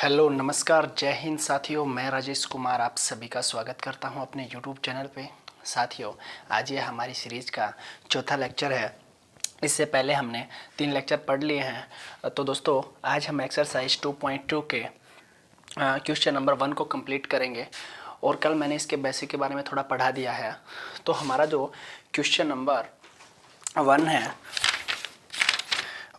Hello नमस्कार जय हिंद साथियों, मैं राजेश कुमार आप सभी का स्वागत करता हूं अपने यूट्यूब चैनल पे। साथियों, आज ये हमारी सीरीज का चौथा लेक्चर है। इससे पहले हमने 3 लेक्चर पढ़ लिए हैं। तो दोस्तों, आज हम एक्सरसाइज 2.2 के क्वेश्चन नंबर 1 को कंप्लीट करेंगे। और कल मैंने इसके बेसिक के बारे में थोड़ा पढ़ा दिया है। तो हमारा जो क्वेश्चन नंबर 1 है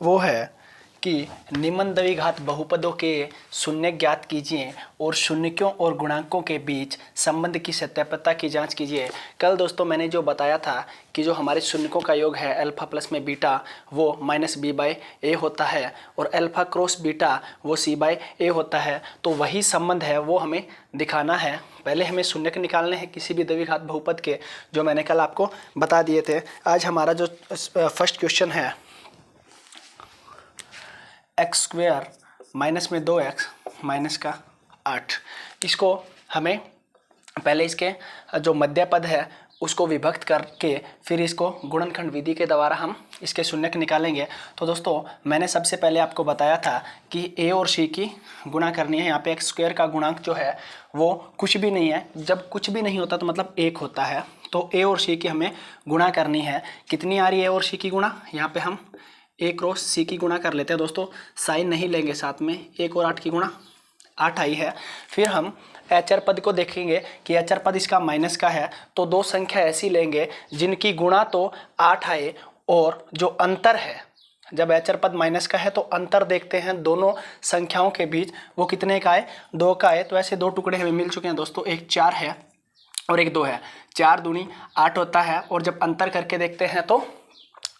वो है कि निम्न द्विघात बहुपदों के शून्य ज्ञात कीजिए और शून्यकों और गुणांकों के बीच संबंध की सत्यापनता की जांच कीजिए। कल दोस्तों मैंने जो बताया था कि जो हमारे शून्यकों का योग है अल्फा प्लस में बीटा वो -b/a होता है और अल्फा क्रॉस बीटा वो c/a होता है। तो वही संबंध है वो हमें दिखाना है। पहले हमें शून्यक निकालने हैं किसी भी द्विघात बहुपद के, जो मैंने कल आपको बता दिए थे। आज हमारा जो फर्स्ट क्वेश्चन है x² माइनस में 2x माइनस का 8, इसको हमें पहले इसके जो मध्य पद है उसको विभक्त करके फिर इसको गुणनखंड विधि के द्वारा हम इसके शून्यक निकालेंगे। तो दोस्तों, मैंने सबसे पहले आपको बताया था कि a और c की गुणा करनी है। यहाँ पे x² का गुणांक जो है वो कुछ भी नहीं है। जब कुछ भी नहीं होता तो मतलब 1 होता है। तो a और c की हमें गुणा करनी है। कितनी आ रही है a और c की गुणा? यहाँ पे हम a क्रॉस c की गुणा कर लेते हैं दोस्तों, साइन नहीं लेंगे साथ में। 1 और 8 की गुणा 8 आई है। फिर हम अचर पद को देखेंगे कि अचर पद इसका माइनस का है, तो दो संख्या ऐसी लेंगे जिनकी गुणा तो 8 आए और जो अंतर है, जब अचर पद माइनस का है तो अंतर देखते हैं दोनों संख्याओं के बीच, वो कितने का है? 2 का है। तो ऐसे दो टुकड़े हमें मिल चुके हैं दोस्तों, एक 4 है और एक 2 है। 4 दूनी 8 होता है और जब अंतर करके देखते हैं तो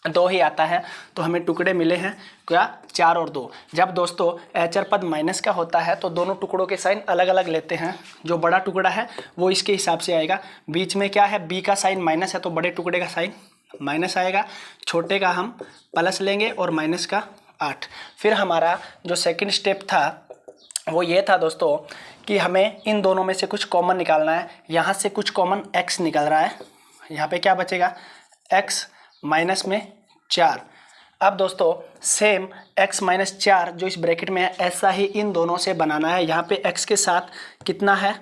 2 ही आता है। तो हमें टुकड़े मिले हैं क्या? 4 और 2। जब दोस्तों अचर पद माइनस का होता है तो दोनों टुकड़ों के साइन अलग अलग लेते हैं। जो बड़ा टुकड़ा है वो इसके हिसाब से आएगा। बीच में क्या है? b का साइन माइनस है तो बड़े टुकड़े का साइन माइनस आएगा। छोटे का हम प्लस लेंगे और माइनस का 8। फिर हमारा जो सेकंड स्टेप था वो ये था दोस्तों कि हमें इन दोनों में से कुछ कॉमन निकालना है। यहाँ से कुछ कॉमन x निकल रहा है। यहाँ पे क्या बचेगा? x माइनस में 4। अब दोस्तों सेम x माइनस 4 जो इस ब्रैकेट में है ऐसा ही इन दोनों से बनाना है। यहाँ पे x के साथ कितना है?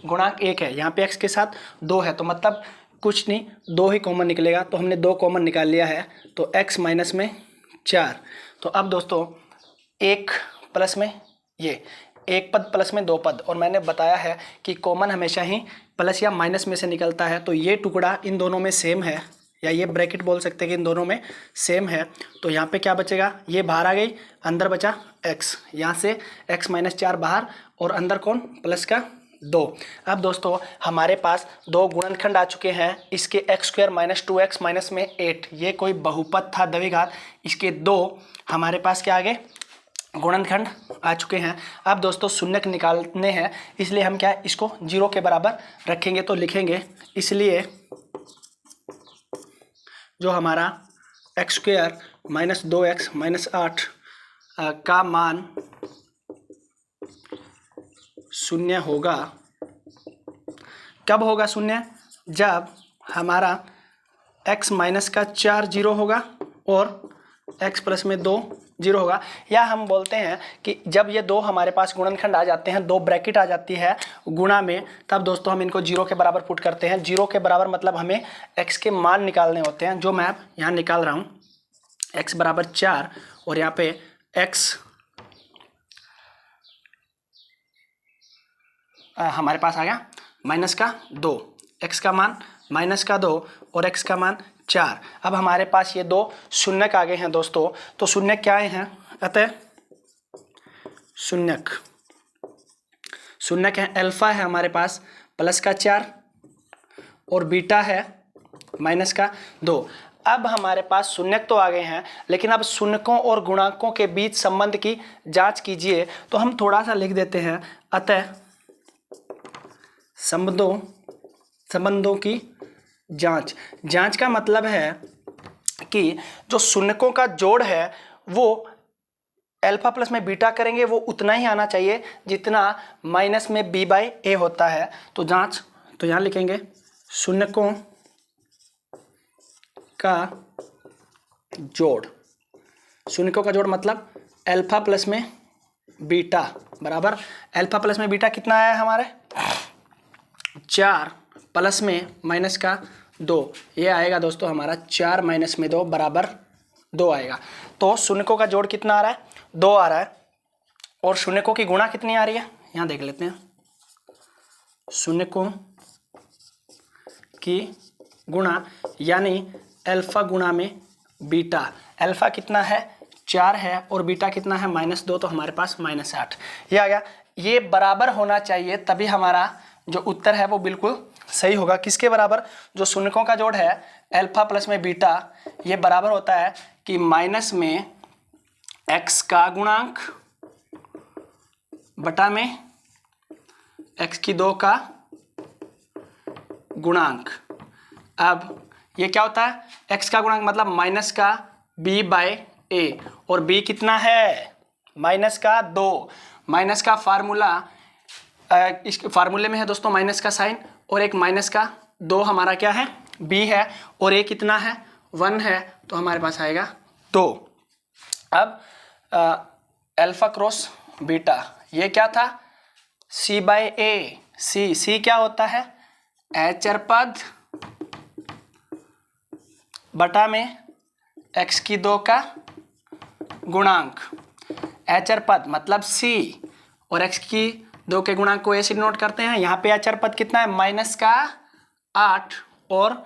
गुणांक 1 है। यहाँ पे x के साथ 2 है, तो मतलब कुछ नहीं, 2 ही कॉमन निकलेगा। तो हमने 2 कॉमन निकाल लिया है, तो x माइनस में 4। तो अब दोस्तों एक प्लस में ये एक पद प्लस में 2 पद, और मैंने बताया है कि कॉमन हमेशा ही प्लस या माइनस में से निकलता है। तो ये टुकड़ा इन दोनों में सेम है, या ये ब्रैकेट बोल सकते हैं कि इन दोनों में सेम है। तो यहाँ पे क्या बचेगा? ये बाहर आ गई, अंदर बचा x। यहाँ से x माइनस 4 बाहर और अंदर कौन? प्लस का 2। अब दोस्तों हमारे पास 2 गुणनखंड आ चुके हैं। इसके x² माइनस 2x माइनस में 8, ये कोई बहुपद था द्विघात। इसके 2 हमारे पास क्या आ गए? गुणनखंड आ चुके हैं। अब दोस्तों शून्यक निकालने हैं, इसलिए हम क्या इसको 0 के बराबर रखेंगे। तो लिखेंगे इसलिए जो हमारा x² माइनस 2x माइनस 8 का मान 0 होगा। कब होगा 0? जब हमारा x माइनस का 4 0 होगा और x प्लस में 2 0 होगा। या हम बोलते हैं कि जब ये 2 हमारे पास गुणनखंड आ जाते हैं, 2 ब्रैकेट आ जाती है गुणा में, तब दोस्तों हम इनको 0 के बराबर पुट करते हैं। 0 के बराबर मतलब हमें x के मान निकालने होते हैं, जो मैं यहाँ निकाल रहा हूँ। x बराबर 4 और यहाँ पे x हमारे पास आ गया माइनस का 2, x का मान माइनस का 2 और x का मान 4। अब हमारे पास ये 2 शून्यक आ गए हैं दोस्तों। तो शून्यक क्या आए हैं? अतः शून्यक है अल्फा है हमारे पास प्लस का 4 और बीटा है माइनस का 2। अब हमारे पास शून्यक तो आ गए हैं, लेकिन अब शून्यकों और गुणांकों के बीच संबंध की जांच कीजिए। तो हम थोड़ा सा लिख देते हैं, अतः संबंधों की जांच का मतलब है कि जो शून्यकों का जोड़ है वो अल्फा प्लस में बीटा करेंगे वो उतना ही आना चाहिए जितना माइनस में b/a होता है। तो जांच, तो यहाँ लिखेंगे शून्यकों का जोड़। शून्यकों का जोड़ मतलब अल्फा प्लस में बीटा बराबर अल्फा प्लस में बीटा कितना आया हमारे 4 प्लस में माइनस का 2, ये आएगा दोस्तों हमारा 4 माइनस में 2 बराबर 2 आएगा। तो शून्यकों का जोड़ कितना आ रहा है 2 आ रहा है, और शून्यकों की गुणा कितनी आ रही है यहाँ देख लेते हैं। शून्यकों की गुणा यानी अल्फा गुणा में बीटा, अल्फा कितना है 4 है और बीटा कितना है -2, तो हमारे पास -8 ये आ गया। ये बराबर होना चाहिए तभी हमारा जो उत्तर है वो बिल्कुल सही होगा। किसके बराबर, जो शून्यकों का जोड़ है अल्फा प्लस में बीटा, ये बराबर होता है कि माइनस में x का गुणांक बटा में x की 2 का गुणांक। अब ये क्या होता है x का गुणांक मतलब माइनस का b/a, और b कितना है माइनस का 2। माइनस का फार्मूला इस फार्मूले में है दोस्तों माइनस का साइन, और एक माइनस का 2 हमारा क्या है b है, और a कितना है 1 है, तो हमारे पास आएगा 2। अब अल्फा क्रॉस बीटा ये क्या था c/a, c क्या होता है अचर पद बटा में x की 2 का गुणांक। अचर पद मतलब c और x की 2 के गुणांक को ऐसे नोट करते हैं। यहाँ पे अचर पद कितना है -8 और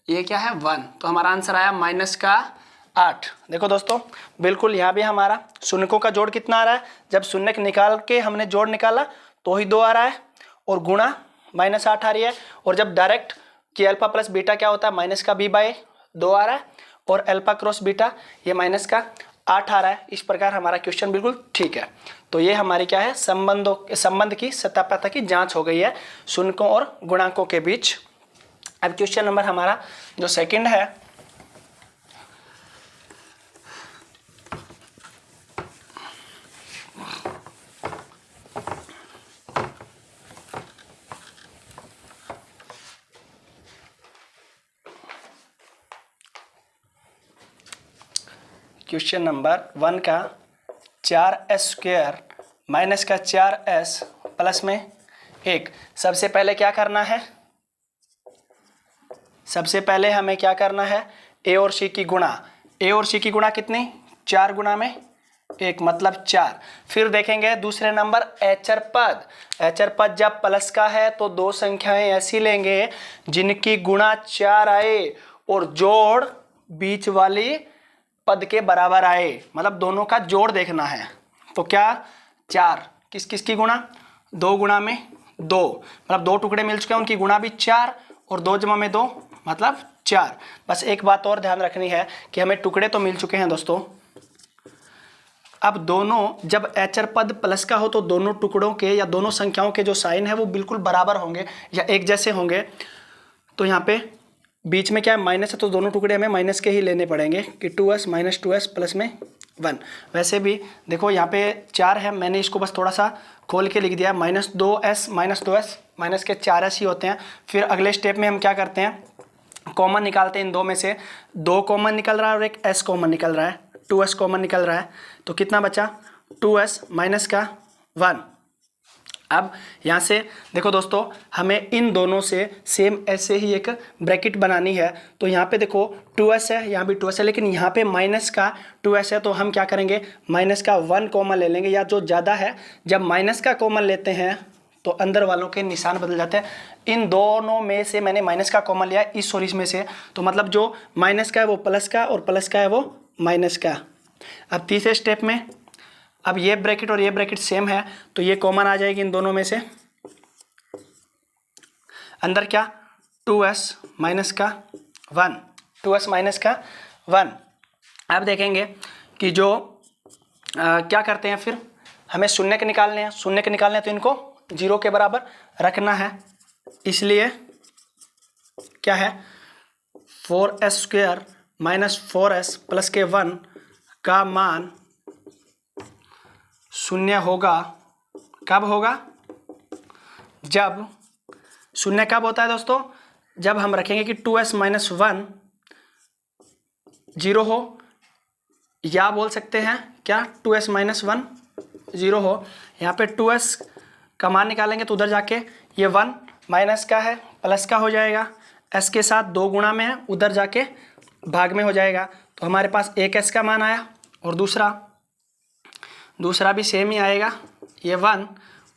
ये क्या है 1, तो हमारा आंसर आया -8। देखो दोस्तों बिल्कुल यहाँ भी हमारा शून्यकों का जोड़ कितना आ रहा है, जब शून्य निकाल के हमने जोड़ निकाला तो ही 2 आ रहा है, और गुणा -8 आ रही है, और जब डायरेक्ट कि अल्फा प्लस बीटा क्या होता है माइनस का b/2 आ रहा है, और अल्फा क्रॉस बीटा ये -8 आ रहा है। इस प्रकार हमारा क्वेश्चन बिल्कुल ठीक है। तो ये हमारी क्या है संबंध की सत्यापता की जांच हो गई है शून्यकों और गुणांकों के बीच। अब क्वेश्चन नंबर हमारा जो सेकंड है, क्वेश्चन नंबर 1 का 4s² माइनस का 4s प्लस में 1। सबसे पहले क्या करना है, सबसे पहले हमें क्या करना है a और c की गुणा। a और c की गुणा कितनी 4 गुणा में 1 मतलब 4। फिर देखेंगे दूसरे नंबर अचर पद। अचर पद जब प्लस का है तो 2 संख्याएं ऐसी लेंगे जिनकी गुणा 4 आए और जोड़ बीच वाली पद के बराबर आए, मतलब दोनों का जोड़ देखना है। तो क्या 4 किस किस की गुणा 2 गुणा में 2, मतलब 2 टुकड़े मिल चुके हैं उनकी गुणा भी 4, और 2 जमा में 2 मतलब 4। बस एक बात और ध्यान रखनी है कि हमें टुकड़े तो मिल चुके हैं दोस्तों। अब दोनों जब अचर पद प्लस का हो तो दोनों टुकड़ों के या दोनों संख्याओं के जो साइन है वो बिल्कुल बराबर होंगे या एक जैसे होंगे। तो यहाँ पे बीच में क्या है माइनस है, तो दोनों टुकड़े हमें माइनस के ही लेने पड़ेंगे कि 2s - 2s प्लस में 1। वैसे भी देखो यहाँ पे 4 है, मैंने इसको बस थोड़ा सा खोल के लिख दिया -2s - 2s माइनस के 4s ही होते हैं। फिर अगले स्टेप में हम क्या करते हैं कॉमन निकालते हैं, इन 2 में से 2 कॉमन निकल रहा है और एक s कॉमन निकल रहा है, 2s कॉमन निकल रहा है, तो कितना बचा 2s माइनस का 1। अब यहाँ से देखो दोस्तों हमें इन दोनों से सेम ऐसे ही एक ब्रैकेट बनानी है। तो यहाँ पे देखो 2s है, यहाँ भी 2s है, लेकिन यहाँ पे माइनस का 2s है, तो हम क्या करेंगे माइनस का 1 कॉमन ले लेंगे, या जो ज़्यादा है जब माइनस का कॉमन लेते हैं तो अंदर वालों के निशान बदल जाते हैं। इन दोनों में से मैंने माइनस का कॉमन लिया इस और इसमें से, तो मतलब जो माइनस का है वो प्लस का और प्लस का है वो माइनस का। अब तीसरे स्टेप में अब ये ब्रैकेट और ये ब्रैकेट सेम है तो ये कॉमन आ जाएगी इन दोनों में से। अंदर क्या 2s माइनस का 1, 2s माइनस का 1। अब देखेंगे कि जो क्या करते हैं, फिर हमें शून्य के निकालने हैं, शून्य के निकालने हैं तो इनको 0 के बराबर रखना है। इसलिए क्या है 4s² माइनस 4s प्लस के 1 का मान 0 होगा। कब होगा, जब 0 कब होता है दोस्तों, जब हम रखेंगे कि 2s - 1 0 हो, या बोल सकते हैं क्या 2s - 1 0 हो, यहाँ पे 2s का मान निकालेंगे तो उधर जाके ये 1 माइनस का है प्लस का हो जाएगा, s के साथ 2 गुणा में है, उधर जाके भाग में हो जाएगा। तो हमारे पास एक s का मान आया और दूसरा भी सेम ही आएगा, ये 1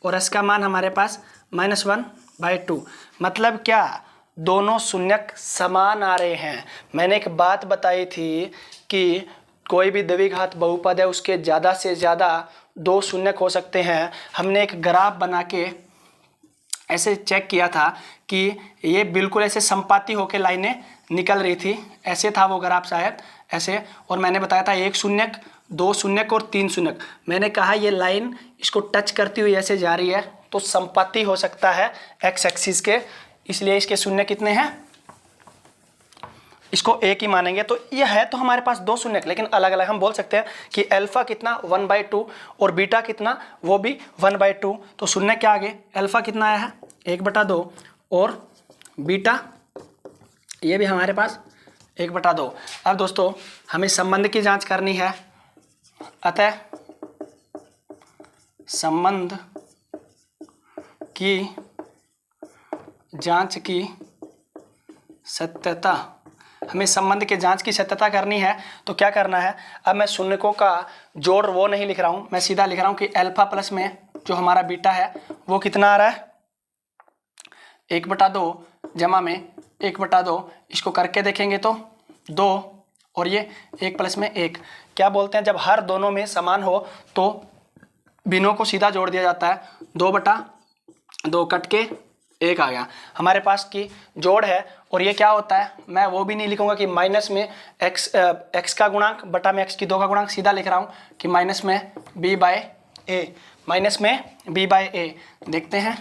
और s का मान हमारे पास -1/2। मतलब क्या, दोनों शून्यक समान आ रहे हैं। मैंने एक बात बताई थी कि कोई भी द्विघात बहुपद है उसके ज़्यादा से ज़्यादा 2 शून्यक हो सकते हैं। हमने एक ग्राफ बना के ऐसे चेक किया था कि ये बिल्कुल ऐसे संपाती होकर लाइनें निकल रही थी, ऐसे था वो ग्राफ शायद ऐसे, और मैंने बताया था 1 शून्यक, 2 शून्यक और 3 शून्यक। मैंने कहा ये लाइन इसको टच करती हुई ऐसे जा रही है तो संपाती हो सकता है एक्स एक्सिस के, इसलिए इसके शून्य कितने हैं, इसको एक ही मानेंगे। तो यह है तो हमारे पास 2 शून्यक, लेकिन अलग अलग हम बोल सकते हैं कि अल्फा कितना 1/2 और बीटा कितना वो भी 1/2। तो शून्य क्या आगे, अल्फा कितना आया है 1/2 और बीटा ये भी हमारे पास 1/2। अब दोस्तों हमें संबंध की जांच करनी है, अतः संबंध की जांच की सत्यता, हमें संबंध के जांच की सत्यता करनी है। तो क्या करना है, अब मैं शून्यकों का जोड़ वो नहीं लिख रहा हूँ, मैं सीधा लिख रहा हूँ कि अल्फा प्लस में जो हमारा बीटा है वो कितना आ रहा है 1/2 जमा में 1/2, इसको करके देखेंगे तो 2 और ये 1 प्लस में 1। क्या बोलते हैं, जब हर दोनों में समान हो तो बिनों को सीधा जोड़ दिया जाता है, 2/2 कट के 1 आ गया हमारे पास की जोड़ है। और ये क्या होता है, मैं वो भी नहीं लिखूंगा कि माइनस में x का गुणांक बटा में x की 2 का गुणांक, सीधा लिख रहा हूँ कि माइनस में b/a, माइनस में b/a। देखते हैं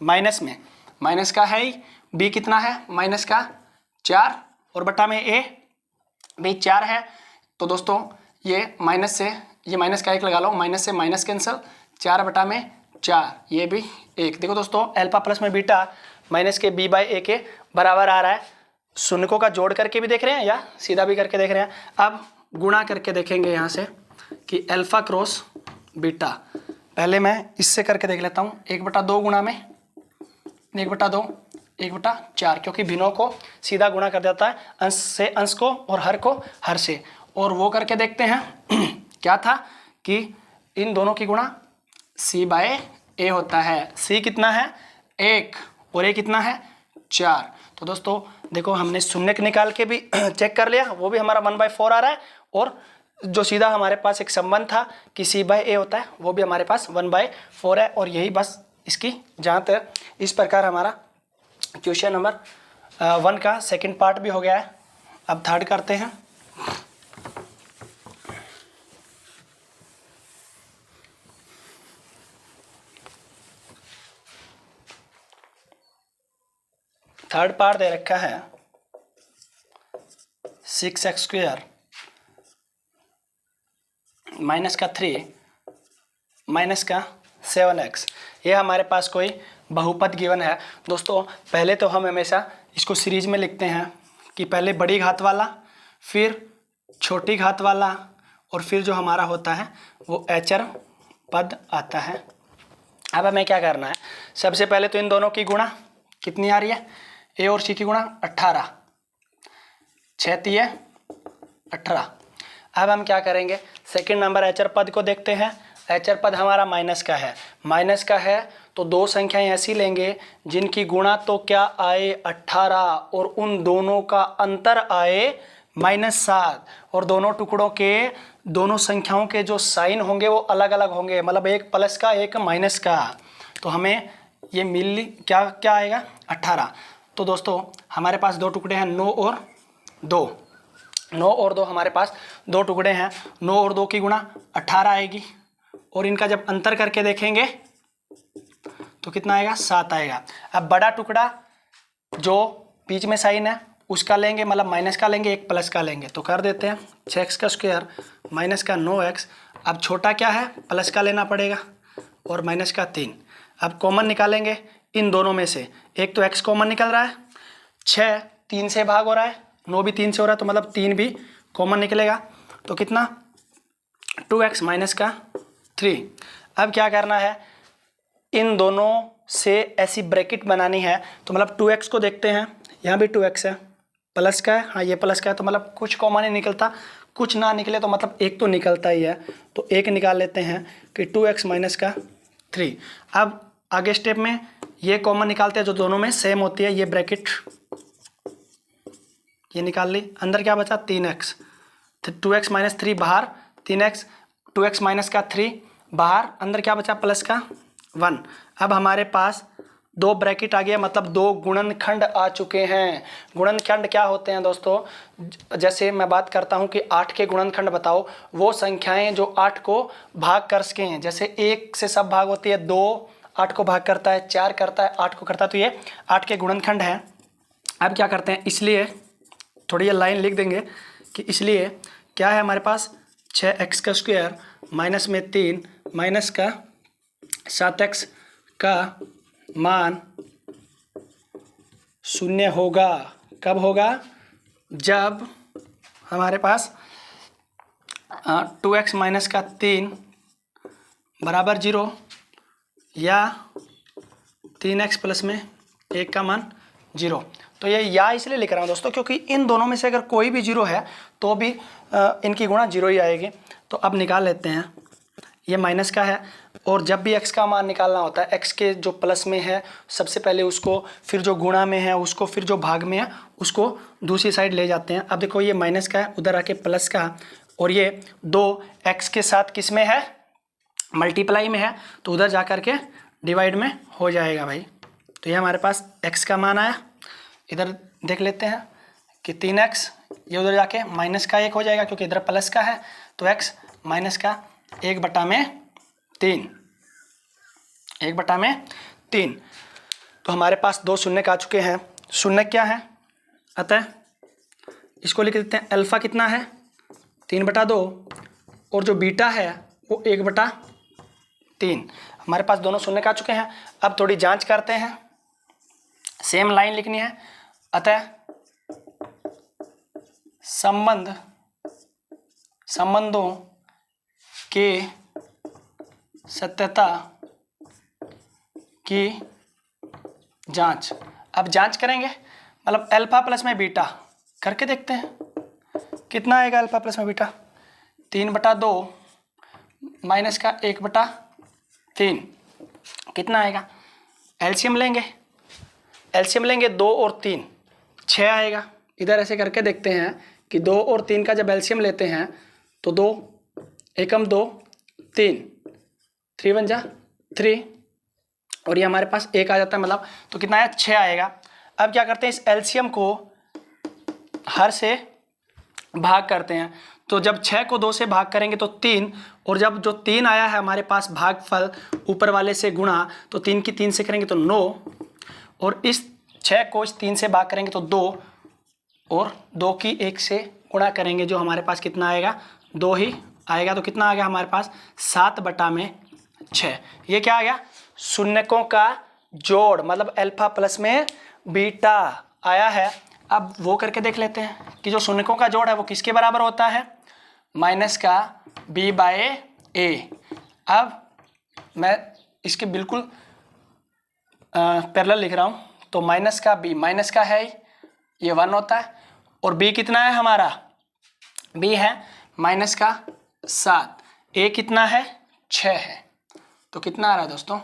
माइनस का है ही, b कितना है माइनस का 4 और बटा में a भी 4 है। तो दोस्तों ये माइनस से ये माइनस का 1 लगा लो, माइनस से माइनस कैंसिल, 4/4, ये भी 1। देखो दोस्तों अल्फा प्लस में बीटा माइनस के b/a के बराबर आ रहा है। शून्यकों का जोड़ करके भी देख रहे हैं या सीधा भी करके देख रहे हैं। अब गुणा करके देखेंगे यहाँ से कि अल्फा क्रॉस बीटा, पहले मैं इससे करके देख लेता हूँ, 1/2 गुणा में 1/2 1/4, क्योंकि भिन्नों को सीधा गुणा कर देता है, अंश से अंश को और हर को हर से। और वो करके देखते हैं क्या था कि इन दोनों की गुणा c/a होता है। c कितना है 1 और a कितना है 4। तो दोस्तों देखो हमने शून्यक निकाल के भी चेक कर लिया, वो भी हमारा 1/4 आ रहा है, और जो सीधा हमारे पास एक संबंध था कि c/a होता है वो भी हमारे पास 1/4 है। और यही बस इसकी जांच है। इस प्रकार हमारा क्वेश्चन नंबर 1 का सेकंड पार्ट भी हो गया है। अब थर्ड करते हैं। थर्ड पार्ट दे रखा है 6x² माइनस का 3 माइनस का 7x। ये हमारे पास कोई बहुपद गिवन है। दोस्तों पहले तो हम हमेशा इसको सीरीज में लिखते हैं कि पहले बड़ी घात वाला, फिर छोटी घात वाला, और फिर जो हमारा होता है वो एचर पद आता है। अब हमें क्या करना है, सबसे पहले तो इन दोनों की गुणा कितनी आ रही है, a और c की गुणा 18, 6 × 18। अब हम क्या करेंगे, सेकंड नंबर एचर पद को देखते हैं। एचर पद हमारा माइनस का है तो दो संख्याएं ऐसी लेंगे जिनकी गुणा तो क्या आए 18 और उन दोनों का अंतर आए -7, और दोनों टुकड़ों के दोनों संख्याओं के जो साइन होंगे वो अलग अलग होंगे, मतलब एक प्लस का एक माइनस का। तो हमें ये मिल क्या क्या आएगा 18। तो दोस्तों हमारे पास दो टुकड़े हैं 9 और 2, 9 और 2 हमारे पास दो टुकड़े हैं। 9 और 2 की गुणा 18 आएगी, और इनका जब अंतर करके देखेंगे तो कितना आएगा 7 आएगा। अब बड़ा टुकड़ा जो बीच में साइन है उसका लेंगे, मतलब माइनस का लेंगे, एक प्लस का लेंगे। तो कर देते हैं 6x² माइनस का 9x। अब छोटा क्या है, प्लस का लेना पड़ेगा, और माइनस का 3। अब कॉमन निकालेंगे इन दोनों में से, एक तो x कॉमन निकल रहा है, 6 3 से भाग हो रहा है, 9 भी 3 से हो रहा है, तो मतलब 3 भी कॉमन निकलेगा। तो कितना 2x माइनस का 3। अब क्या करना है, इन दोनों से ऐसी ब्रैकेट बनानी है। तो मतलब 2x को देखते हैं, यहाँ भी 2x है, प्लस का है, हाँ ये प्लस का है, तो मतलब कुछ कॉमन नहीं निकलता, कुछ ना निकले तो मतलब एक तो निकलता ही है, तो एक निकाल लेते हैं कि 2x माइनस का 3। अब आगे स्टेप में ये कॉमन निकालते हैं जो दोनों में सेम होती है, ये ब्रैकेट ये निकाल ली, अंदर क्या बचा 3x, 2x माइनस 3 बाहर, 3x 2x माइनस का 3 बाहर, अंदर क्या बचा प्लस का 1। अब हमारे पास दो ब्रैकेट आ गया, मतलब दो गुणनखंड आ चुके हैं। गुणनखंड क्या होते हैं दोस्तों, जैसे मैं बात करता हूं कि 8 के गुणनखंड बताओ, वो संख्याएं जो 8 को भाग कर सके हैं। जैसे 1 से सब भाग होती है, 2 8 को भाग करता है, 4 करता है, 8 को करता है, तो ये 8 के गुणनखंड हैं। अब क्या करते हैं, इसलिए थोड़ी ये लाइन लिख देंगे कि इसलिए क्या है हमारे पास 6x का स्क्वायर माइनस में 3 माइनस का 7x का मान 0 होगा। कब होगा, जब हमारे पास 2x माइनस का 3 बराबर 0 या 3x प्लस में 1 का मान 0। तो ये या इसलिए लिख रहा हूँ दोस्तों क्योंकि इन दोनों में से अगर कोई भी 0 है तो भी इनकी गुणा 0 ही आएगी। तो अब निकाल लेते हैं, ये माइनस का है, और जब भी x का मान निकालना होता है, x के जो प्लस में है सबसे पहले उसको, फिर जो गुणा में है उसको, फिर जो भाग में है उसको दूसरी साइड ले जाते हैं। अब देखो ये माइनस का है, उधर आके प्लस का, और ये 2x के साथ किस में है, मल्टीप्लाई में है, तो उधर जा कर के डिवाइड में हो जाएगा भाई। तो ये हमारे पास x का मान आया। इधर देख लेते हैं कि 3x, ये उधर जाके माइनस का 1 हो जाएगा क्योंकि इधर प्लस का है, तो x माइनस का 1/3, 1/3। तो हमारे पास दो शून्य आ चुके हैं। शून्य क्या है, अतः इसको लिख देते हैं, अल्फा कितना है 3/2 और जो बीटा है वो 1/3। हमारे पास दोनों शून्य आ चुके हैं। अब थोड़ी जांच करते हैं, सेम लाइन लिखनी है। अतः संबंधों के सत्यता की जांच। अब जांच करेंगे, मतलब अल्फा प्लस में बीटा करके देखते हैं कितना आएगा। अल्फा प्लस में बीटा 3/2 माइनस का 1/3 कितना आएगा। एलसीएम लेंगे 2 और 3 6 आएगा। इधर ऐसे करके देखते हैं कि 2 और 3 का जब एलसीएम लेते हैं तो 2 एकम 2 3 3 1 जा 3 और ये हमारे पास 1 आ जाता है, मतलब तो कितना आया 6 आएगा। अब क्या करते हैं, इस एलसीएम को हर से भाग करते हैं। तो जब 6 को 2 से भाग करेंगे तो 3, और जब जो 3 आया है हमारे पास भागफल ऊपर वाले से गुणा, तो 3 की 3 से करेंगे तो 9, और इस 6 को इस 3 से भाग करेंगे तो 2, और 2 की 1 से गुणा करेंगे जो हमारे पास कितना आएगा 2 ही आएगा। तो कितना आ गया हमारे पास 7/6। ये क्या आ गया, शून्यकों का जोड़, मतलब अल्फा प्लस में बीटा आया है। अब वो करके देख लेते हैं कि जो शून्यकों का जोड़ है वो किसके बराबर होता है, माइनस का b/a। अब मैं इसके बिल्कुल पैरेलल लिख रहा हूँ, तो माइनस का b, माइनस का है ये 1 होता है, और b कितना है हमारा, b है माइनस का 7, a कितना है 6 है, तो कितना आ रहा है दोस्तों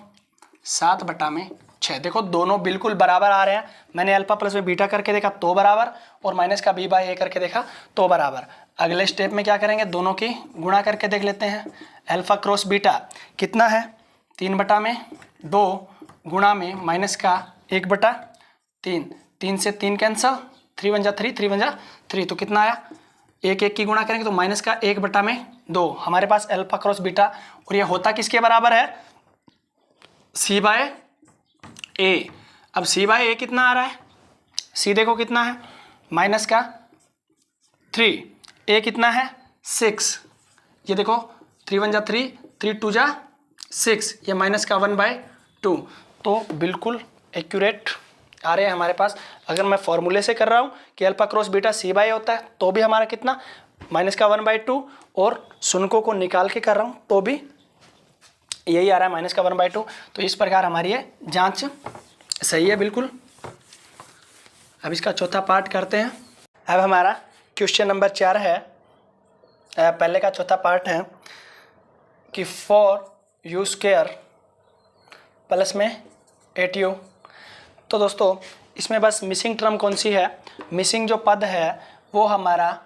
7/6। देखो दोनों बिल्कुल बराबर आ रहे हैं। मैंने अल्फा प्लस में बीटा करके देखा तो बराबर, और माइनस का b/a करके देखा तो बराबर। अगले स्टेप में क्या करेंगे, दोनों की गुणा करके देख लेते हैं। अल्फा क्रॉस बीटा कितना है 3/2 गुणा में माइनस का 1/3, 3 से 3 कैंसल, 3 1 जा 3, 3 1 जा 3, तो कितना आया 1 1 की गुणा करेंगे तो माइनस का 1/2 हमारे पास अल्फा क्रॉस बीटा। और ये होता किसके बराबर है, c/a। अब c/a कितना आ रहा है, c देखो कितना है माइनस का 3, a कितना है 6, ये देखो 3 1 जा 3, 3 2 जा 6, ये माइनस का 1/2। तो बिल्कुल एक्यूरेट आ रहे हैं हमारे पास। अगर मैं फॉर्मूले से कर रहा हूँ कि अल्फा क्रॉस बीटा c/a होता है तो भी हमारा कितना माइनस का 1/2, और शून्यकों को निकाल के कर रहा हूँ तो भी यही आ रहा है माइनस का 1/2। तो इस प्रकार हमारी ये जांच सही है बिल्कुल। अब इसका चौथा पार्ट करते हैं। अब हमारा क्वेश्चन नंबर 4 है, पहले का चौथा पार्ट है कि 4u² प्लस में 8u। तो दोस्तों इसमें बस मिसिंग टर्म कौन सी है, मिसिंग जो पद है वो हमारा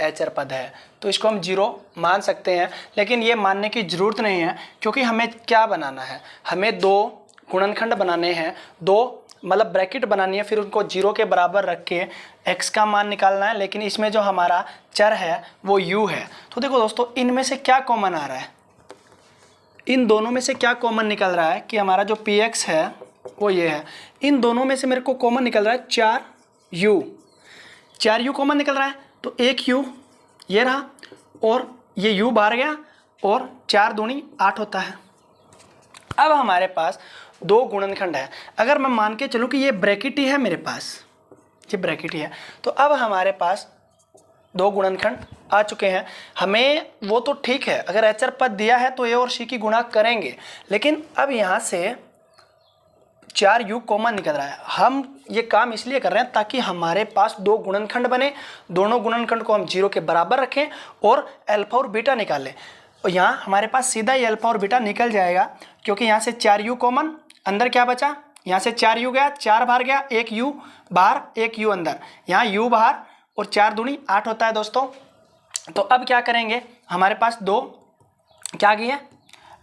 एचर पद है। तो इसको हम 0 मान सकते हैं, लेकिन ये मानने की ज़रूरत नहीं है, क्योंकि हमें क्या बनाना है, हमें 2 गुणनखंड बनाने हैं, 2 मतलब ब्रैकेट बनानी है, फिर उनको 0 के बराबर रख के x का मान निकालना है। लेकिन इसमें जो हमारा चर है वो u है। तो देखो दोस्तों इनमें से क्या कॉमन आ रहा है, इन दोनों में से क्या कॉमन निकल रहा है कि हमारा जो px है वो ये है। इन दोनों में से मेरे को कॉमन निकल रहा है 4u कॉमन निकल रहा है। तो 1u ये रहा और ये u बाहर गया और 4 दूनी 8 होता है। अब हमारे पास 2 गुणनखंड है। अगर मैं मान के चलूँ कि ये ब्रैकेट ही है मेरे पास, ये ब्रैकेट ही है, तो अब हमारे पास 2 गुणनखंड आ चुके हैं। हमें वो तो ठीक है, अगर एचर पद दिया है तो ए और सी की गुणा करेंगे, लेकिन अब यहाँ से 4u कॉमन निकल रहा है। हम ये काम इसलिए कर रहे हैं ताकि हमारे पास 2 गुणनखंड बने, दोनों गुणनखंड को हम 0 के बराबर रखें और अल्फा और बीटा निकालें। और यहाँ हमारे पास सीधा ही अल्फा और बीटा निकल जाएगा, क्योंकि यहाँ से 4u कॉमन, अंदर क्या बचा, यहाँ से 4u गया, 4 बाहर गया, 1u बाहर 1u अंदर, यहाँ u बाहर और 4 दूनी 8 होता है दोस्तों। तो अब क्या करेंगे, हमारे पास 2 क्या गई है,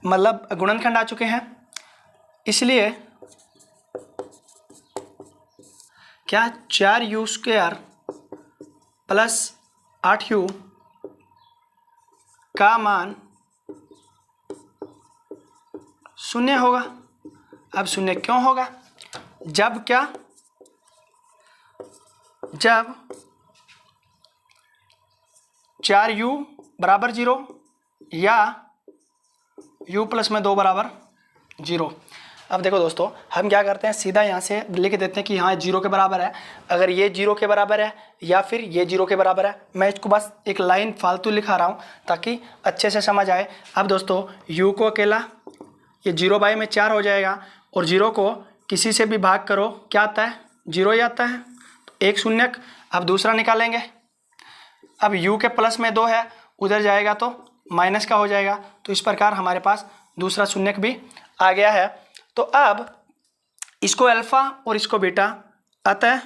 मतलब गुणनखंड आ चुके हैं, इसलिए क्या 4u² प्लस 8u का मान 0 होगा। अब 0 क्यों होगा, जब क्या, जब 4u बराबर 0 या u प्लस में 2 बराबर 0। अब देखो दोस्तों हम क्या करते हैं, सीधा यहाँ से लिख देते हैं कि हाँ 0 के बराबर है। अगर ये 0 के बराबर है या फिर ये 0 के बराबर है, मैं इसको बस एक लाइन फालतू लिखा रहा हूँ ताकि अच्छे से समझ आए। अब दोस्तों u को अकेला, ये 0 में 4 हो जाएगा, और 0 को किसी से भी भाग करो क्या आता है, 0 ही आता है। तो 1 शून्यक। अब दूसरा निकालेंगे, अब u के प्लस में 2 है, उधर जाएगा तो माइनस का हो जाएगा। तो इस प्रकार हमारे पास दूसरा शून्यक भी आ गया है। तो अब इसको अल्फा और इसको बीटा, अतः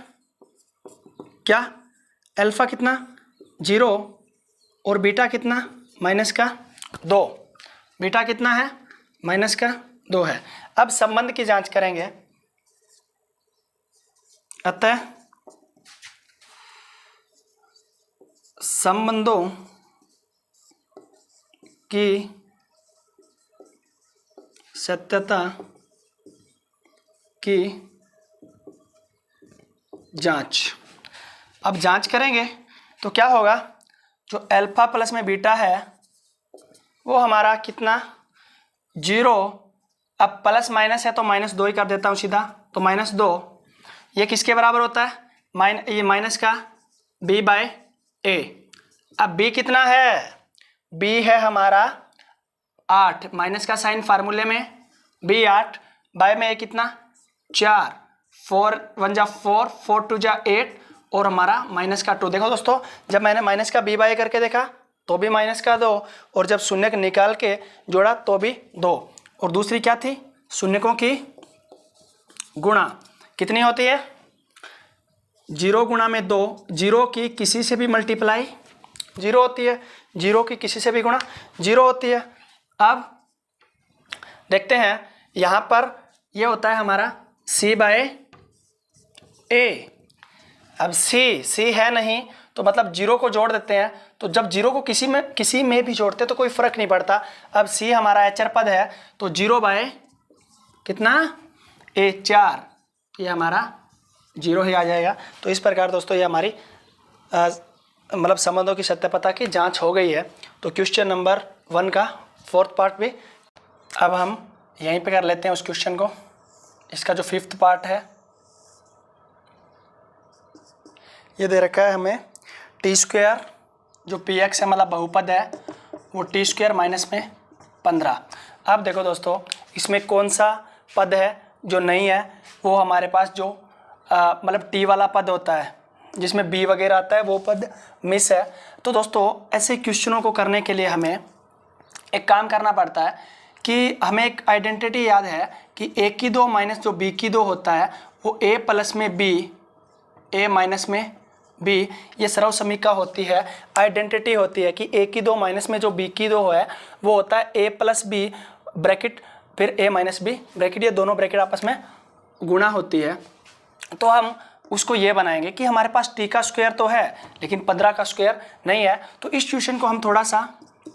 क्या अल्फा कितना 0 और बीटा कितना माइनस का 2, बीटा कितना है माइनस का 2 है। अब संबंध की जांच करेंगे, अतः संबंधों की सत्यता की जांच। अब जांच करेंगे तो क्या होगा, जो अल्फा प्लस में बीटा है वो हमारा कितना 0, अब प्लस माइनस है तो -2 ही कर देता हूँ सीधा, तो -2 ये किसके बराबर होता है, ये माइनस का b/a। अब b कितना है, b है हमारा 8, माइनस का साइन फार्मूले में b 8, बाय में a कितना 4, 4 1 जा 4, 4 2 जा 8 और हमारा माइनस का 2। देखो दोस्तों जब मैंने माइनस का b/a करके देखा तो भी माइनस का 2, और जब शून्य निकाल के जोड़ा तो भी 2। और दूसरी क्या थी, शून्यकों की गुणा कितनी होती है, 0 गुणा में 2, 0 की किसी से भी मल्टीप्लाई 0 होती है, 0 की किसी से भी गुणा 0 होती है। अब देखते हैं यहाँ पर ये होता है हमारा c/a। अब c है नहीं तो मतलब 0 को जोड़ देते हैं, तो जब 0 को किसी में भी जोड़ते तो कोई फर्क नहीं पड़ता। अब c हमारा एचर पद है तो 0/a कितना a 4, ये हमारा 0 ही आ जाएगा। तो इस प्रकार दोस्तों ये हमारी मतलब संबंधों की सत्यता की जांच हो गई है। तो क्वेश्चन नंबर 1 का 4th पार्ट भी अब हम यहीं पे कर लेते हैं उस क्वेश्चन को। इसका जो 5th पार्ट है ये दे रखा है हमें t² जो px है मतलब बहुपद है वो t² माइनस में 15। अब देखो दोस्तों, इसमें कौन सा पद है जो नहीं है, वो हमारे पास जो मतलब टी वाला पद होता है जिसमें बी वगैरह आता है, वो पद मिस है। तो दोस्तों ऐसे क्वेश्चनों को करने के लिए हमें एक काम करना पड़ता है कि हमें एक आइडेंटिटी याद है कि ए की 2 माइनस जो बी की 2 होता है वो ए प्लस में बी, ए माइनस में बी, ये सर्व समीका होती है। आइडेंटिटी होती है कि ए की 2 माइनस में जो बी की 2 है वो होता है ए प्लस बी ब्रैकेट फिर ए माइनस बी ब्रैकेट, ये दोनों ब्रैकेट आपस में गुणा होती है। तो हम उसको ये बनाएंगे कि हमारे पास टी का स्क्वायर तो है लेकिन 15 का स्क्वायर नहीं है। तो इस क्वेश्चन को हम थोड़ा सा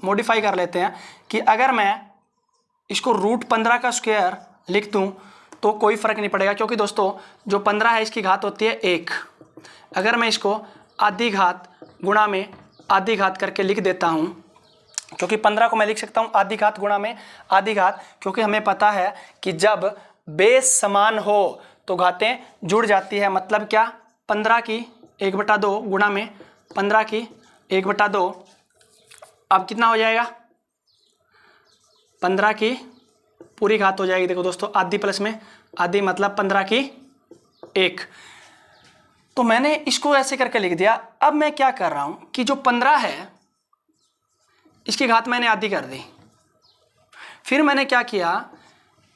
मॉडिफाई कर लेते हैं कि अगर मैं इसको रूट 15 का स्क्वायर लिख दूं तो कोई फ़र्क नहीं पड़ेगा, क्योंकि दोस्तों जो 15 है इसकी घात होती है 1। अगर मैं इसको आधी घात गुणा में आधी घात करके लिख देता हूं, क्योंकि 15 को मैं लिख सकता हूं आधी घात गुणा में आधी घात, क्योंकि हमें पता है कि जब बेस समान हो तो घातें जुड़ जाती है। मतलब क्या, 15 की 1/2 गुणा में 15 की 1/2, अब कितना हो जाएगा, 15 की पूरी घात हो जाएगी। देखो दोस्तों, आधी प्लस में आधी मतलब 15 की 1। तो मैंने इसको ऐसे करके लिख दिया। अब मैं क्या कर रहा हूं कि जो 15 है इसकी घात मैंने आधी कर दी। फिर मैंने क्या किया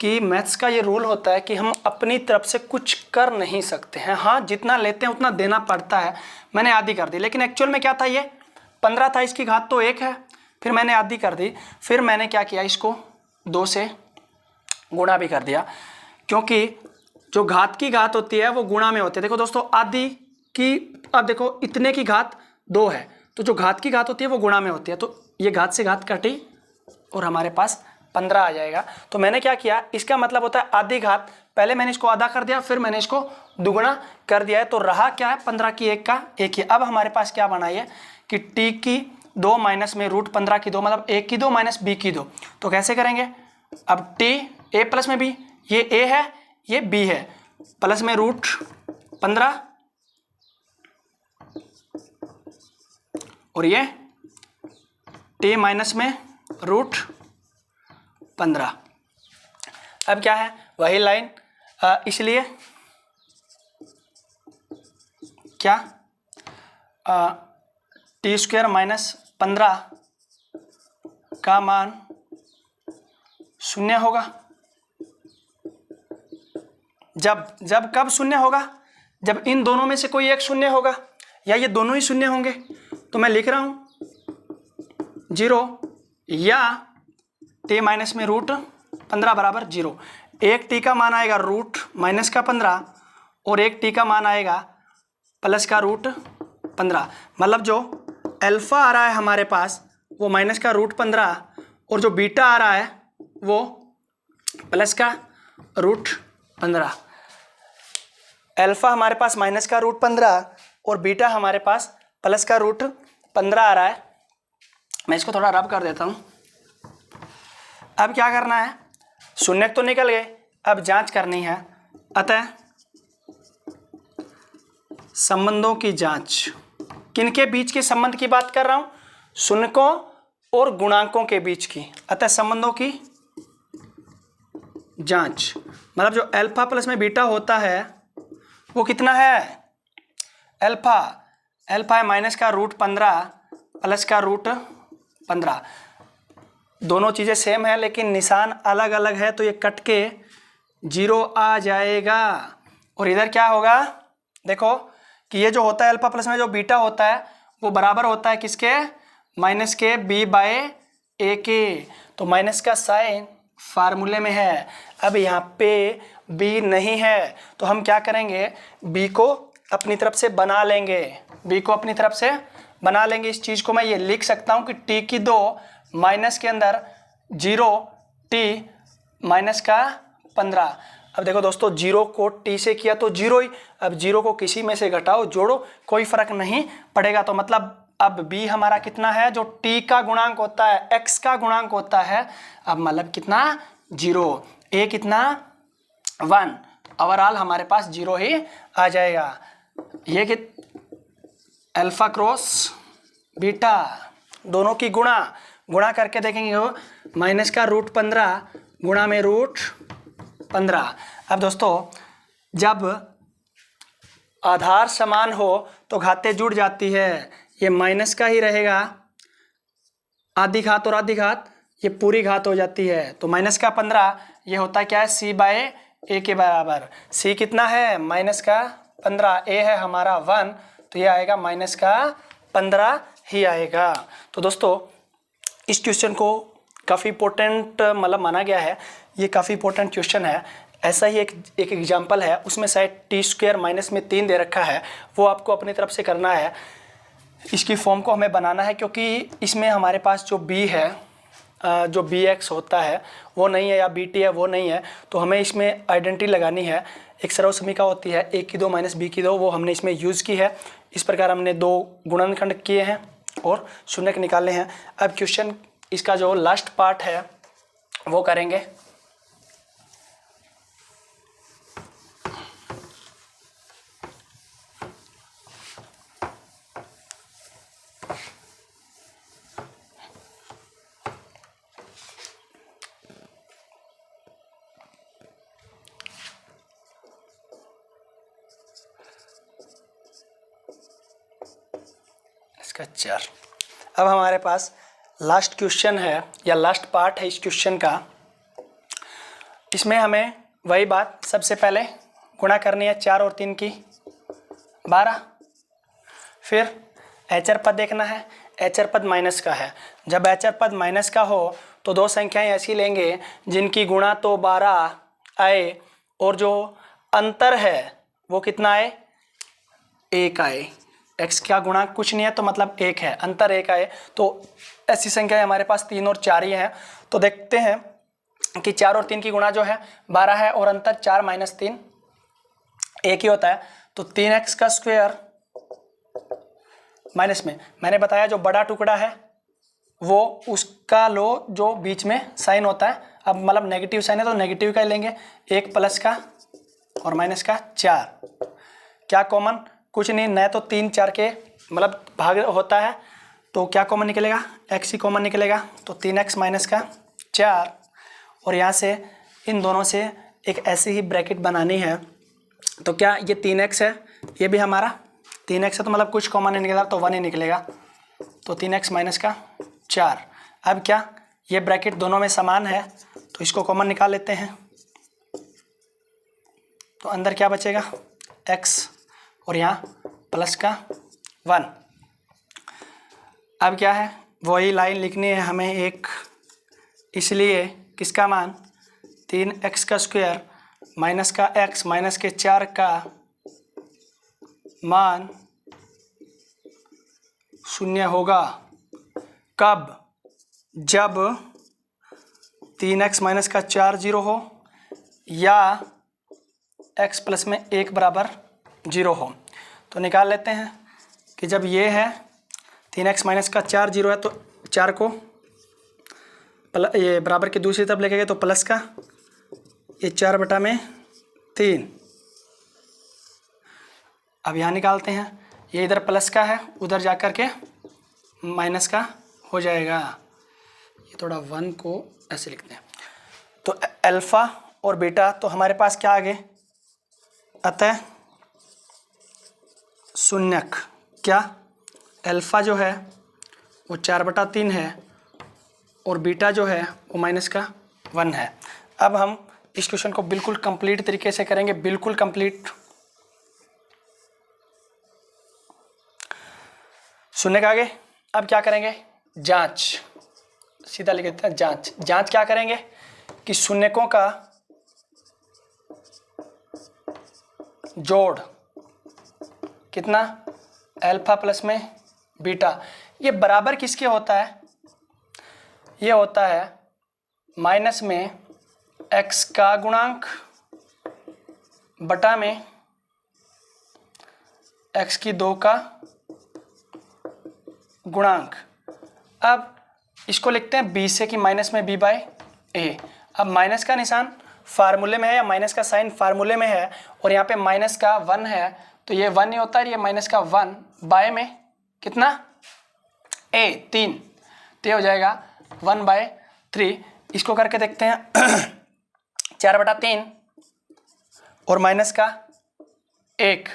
कि मैथ्स का ये रूल होता है कि हम अपनी तरफ से कुछ कर नहीं सकते हैं, हाँ जितना लेते हैं उतना देना पड़ता है। मैंने आधी कर दी, लेकिन एक्चुअल में क्या था, ये 15 था, इसकी घात तो 1 है। फिर मैंने आधी कर दी, फिर मैंने क्या किया, इसको 2 से गुणा भी कर दिया, क्योंकि जो घात की घात होती है वो गुणा में होती है। देखो दोस्तों, आधी की, अब देखो इतने की घात 2 है, तो जो घात की घात होती है वो गुणा में होती है। तो ये घात से घात कटी और हमारे पास 15 आ जाएगा। तो मैंने क्या किया, इसका मतलब होता है आधी घात, पहले मैंने इसको आधा कर दिया, फिर मैंने इसको दुगुना कर दिया है। तो रहा क्या है, 15 की 1 का 1 ही। अब हमारे पास क्या बना है कि टी की 2 माइनस में रूट 15 की 2 मतलब ए की 2 माइनस बी की 2। तो कैसे करेंगे, अब टी ए प्लस में बी, ये ए है ये बी है, प्लस में रूट 15 और ये टी माइनस में रूट 15। अब क्या है, वही लाइन, इसलिए क्या टी स्क्वायर माइनस 15 का मान 0 होगा। जब कब 0 होगा, जब इन दोनों में से कोई एक 0 होगा या ये दोनों ही 0 होंगे। तो मैं लिख रहा हूं 0 या टी माइनस में रूट 15 बराबर 0। एक टी का मान आएगा रूट माइनस का 15 और एक टी का मान आएगा प्लस का रूट 15। मतलब जो अल्फा आ रहा है हमारे पास वो माइनस का रूट 15 और जो बीटा आ रहा है वो प्लस का रूट 15। अल्फा हमारे पास माइनस का रूट 15 और बीटा हमारे पास प्लस का रूट 15 आ रहा है। मैं इसको थोड़ा रब कर देता हूं। अब क्या करना है, 0 तो निकल गए, अब जांच करनी है। अतः संबंधों की जांच, किनके बीच के संबंध की बात कर रहा हूं, शून्यकों और गुणांकों के बीच की। अतः संबंधों की जांच मतलब जो अल्फा प्लस में बीटा होता है वो कितना है, अल्फा है माइनस का रूट 15 प्लस का रूट 15। दोनों चीज़ें सेम है लेकिन निशान अलग अलग है, तो ये कट के 0 आ जाएगा। और इधर क्या होगा, देखो कि ये जो होता है अल्फा प्लस में जो बीटा होता है वो बराबर होता है किसके, माइनस के बी बाय ए के। तो माइनस का साइन फार्मूले में है। अब यहाँ पे बी नहीं है तो हम क्या करेंगे, बी को अपनी तरफ से बना लेंगे, बी को अपनी तरफ से बना लेंगे। इस चीज़ को मैं ये लिख सकता हूँ कि टी की 2 माइनस के अंदर 0 टी माइनस का 15। अब देखो दोस्तों, 0 को टी से किया तो 0 ही, अब 0 को किसी में से घटाओ जोड़ो कोई फर्क नहीं पड़ेगा। तो मतलब अब b हमारा कितना है, जो t का गुणांक होता है, x का गुणांक होता है, अब मतलब कितना 0, a कितना 1, ओवरऑल हमारे पास 0 ही आ जाएगा। ये कि अल्फा क्रॉस बीटा दोनों की गुणा गुणा करके देखेंगे हो माइनस का √15 गुणा में √15। अब दोस्तों जब आधार समान हो तो घातें जुड़ जाती है, ये माइनस का ही रहेगा, आधी घात और आधी घात ये पूरी घात हो जाती है। तो माइनस का 15 ये होता क्या है c/a के बराबर। c कितना है माइनस का 15, a है हमारा 1, तो ये आएगा माइनस का 15 ही आएगा। तो दोस्तों इस क्वेश्चन को काफ़ी इंपॉर्टेंट मतलब माना गया है, ये काफ़ी इंपॉर्टेंट क्वेश्चन है। ऐसा ही एक एग्जाम्पल है, उसमें शायद t² माइनस में 3 दे रखा है, वो आपको अपनी तरफ से करना है। इसकी फॉर्म को हमें बनाना है क्योंकि इसमें हमारे पास जो b है, जो bx होता है वो नहीं है, या bt है वो नहीं है, तो हमें इसमें आइडेंटिटी लगानी है। एक सर्व समीका होती है a की 2 माइनस b की 2, वो हमने इसमें यूज़ की है। इस प्रकार हमने 2 गुणनखंड किए हैं और शून्यक निकाले हैं। अब क्वेश्चन इसका जो लास्ट पार्ट है वो करेंगे। इसका 4। अब हमारे पास लास्ट क्वेश्चन है या लास्ट पार्ट है इस क्वेश्चन का। इसमें हमें वही बात सबसे पहले गुणा करनी है 4 और 3 की 12, फिर एचर पद देखना है, एचर पद माइनस का है। जब एचर पद माइनस का हो तो 2 संख्याएं ऐसी लेंगे जिनकी गुणा तो 12 आए और जो अंतर है वो कितना आए, 1 आए। x का गुणांक कुछ नहीं है तो मतलब 1 है, अंतर 1 आए। तो ऐसी संख्याएं हमारे पास 3 और 4 ही हैं। तो देखते हैं कि 4 और 3 की गुणा जो है 12 है और अंतर 4 माइनस 3 1 ही होता है। तो 3x का स्क्वायर माइनस में मैंने बताया जो बड़ा टुकड़ा है वो उसका लो जो बीच में साइन होता है। अब मतलब नेगेटिव साइन है तो नेगेटिव का ही लेंगे, 1 प्लस का और माइनस का 4। क्या कॉमन, कुछ नहीं, न तो 3 4 के मतलब भाग होता है तो क्या कॉमन निकलेगा, x ही कॉमन निकलेगा। तो 3x माइनस का 4 और यहाँ से इन दोनों से एक ऐसी ही ब्रैकेट बनानी है। तो क्या ये 3x है, ये भी हमारा 3x है तो मतलब कुछ कॉमन नहीं निकलेगा तो 1 ही निकलेगा। तो 3x माइनस का 4। अब क्या ये ब्रैकेट दोनों में समान है तो इसको कॉमन निकाल लेते हैं। तो अंदर क्या बचेगा, x और यहाँ प्लस का 1। अब क्या है वही लाइन लिखनी है हमें एक, इसलिए किसका मान 3x का स्क्वायर माइनस का x माइनस के 4 का मान 0 होगा। कब, जब 3x माइनस का 4 0 हो या x प्लस में 1 बराबर 0 हो। तो निकाल लेते हैं कि जब ये है 3x माइनस का 4 0 है तो 4 को ये बराबर की दूसरी तरफ लेके गए तो प्लस का ये 4/3। अब यहाँ निकालते हैं, ये इधर प्लस का है उधर जा कर के माइनस का हो जाएगा। ये थोड़ा 1 को ऐसे लिखते हैं। तो अल्फ़ा और बीटा तो हमारे पास क्या आ गए, अतः शून्यक। क्या अल्फ़ा जो है वो 4/3 है और बीटा जो है वो माइनस का 1 है। अब हम इस क्वेश्चन को बिल्कुल कंप्लीट तरीके से करेंगे, बिल्कुल कंप्लीट। शून्य का आगे अब क्या करेंगे, जांच, सीधा लिख देते हैं जांच। जांच क्या करेंगे कि शून्यकों का जोड़ कितना, अल्फा प्लस में बीटा, ये बराबर किसके होता है, ये होता है माइनस में x का गुणांक बटा में x की 2 का गुणांक। अब इसको लिखते हैं b से कि माइनस में b/a। अब माइनस का निशान फार्मूले में है या माइनस का साइन फार्मूले में है और यहाँ पे माइनस का 1 है तो ये 1 ही होता है, ये माइनस का 1 बाय में कितना a 3, तो ये हो जाएगा 1/3। इसको करके देखते हैं 4/3 और माइनस का 1,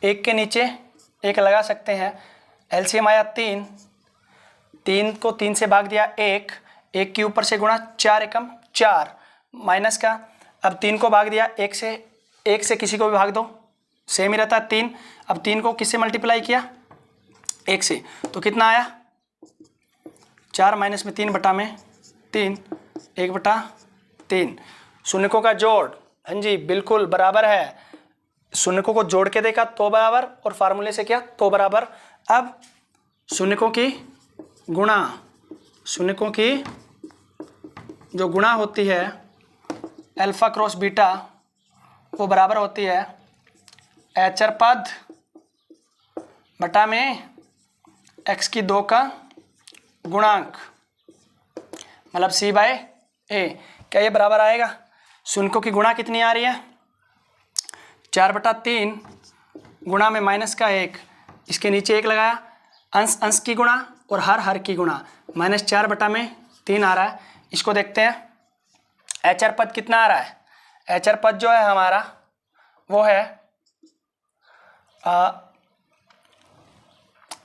1 के नीचे 1 लगा सकते हैं। एलसीएम आया 3, 3 को 3 से भाग दिया 1, 1 के ऊपर से गुणा 4 एकम 4 माइनस का, अब 3 को भाग दिया 1 से किसी को भी भाग दो सेम ही रहता है 3। अब 3 को किससे मल्टीप्लाई किया 1 से, तो कितना आया 4 माइनस में 3/3 1/3। शून्यकों का जोड़, हाँ जी बिल्कुल बराबर है, शून्यकों को जोड़ के देखा तो बराबर और फार्मूले से किया तो बराबर। अब शून्यकों की गुणा, शून्यकों की जो गुणा होती है अल्फा क्रॉस बीटा वो बराबर होती है एचर पद बटा में x की 2 का गुणांक, मतलब c/a। क्या ये बराबर आएगा? शून्यकों की गुणा कितनी आ रही है 4/3 गुणा में माइनस का 1, इसके नीचे 1 लगाया, अंश अंश की गुणा और हर की गुणा, -4/3 आ रहा है। इसको देखते हैं एचर पद कितना आ रहा है। एचर पद जो है हमारा वो है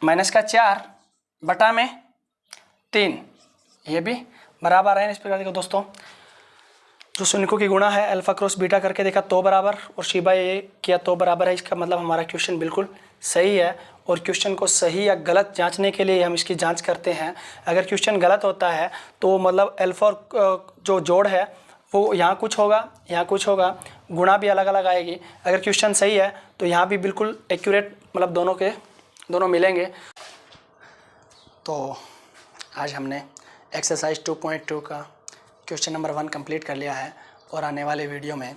-4/3, ये भी बराबर है। इस प्रकार देखो दोस्तों, जो शून्यकों की गुणा है अल्फा क्रॉस बीटा करके देखा तो बराबर और c/a किया तो बराबर है। इसका मतलब हमारा क्वेश्चन बिल्कुल सही है। और क्वेश्चन को सही या गलत जांचने के लिए हम इसकी जांच करते हैं। अगर क्वेश्चन गलत होता है तो मतलब अल्फा जो जोड़ है वो यहाँ कुछ होगा, यहाँ कुछ होगा, गुणा भी अलग अलग आएगी। अगर क्वेश्चन सही है तो यहाँ भी बिल्कुल एक्यूरेट, मतलब दोनों मिलेंगे। तो आज हमने एक्सरसाइज 2.2 का क्वेश्चन नंबर 1 कंप्लीट कर लिया है और आने वाले वीडियो में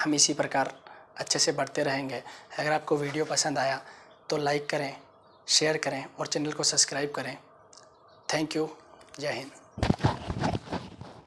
हम इसी प्रकार अच्छे से बढ़ते रहेंगे। अगर आपको वीडियो पसंद आया तो लाइक करें, शेयर करें और चैनल को सब्सक्राइब करें। थैंक यू, जय हिंद।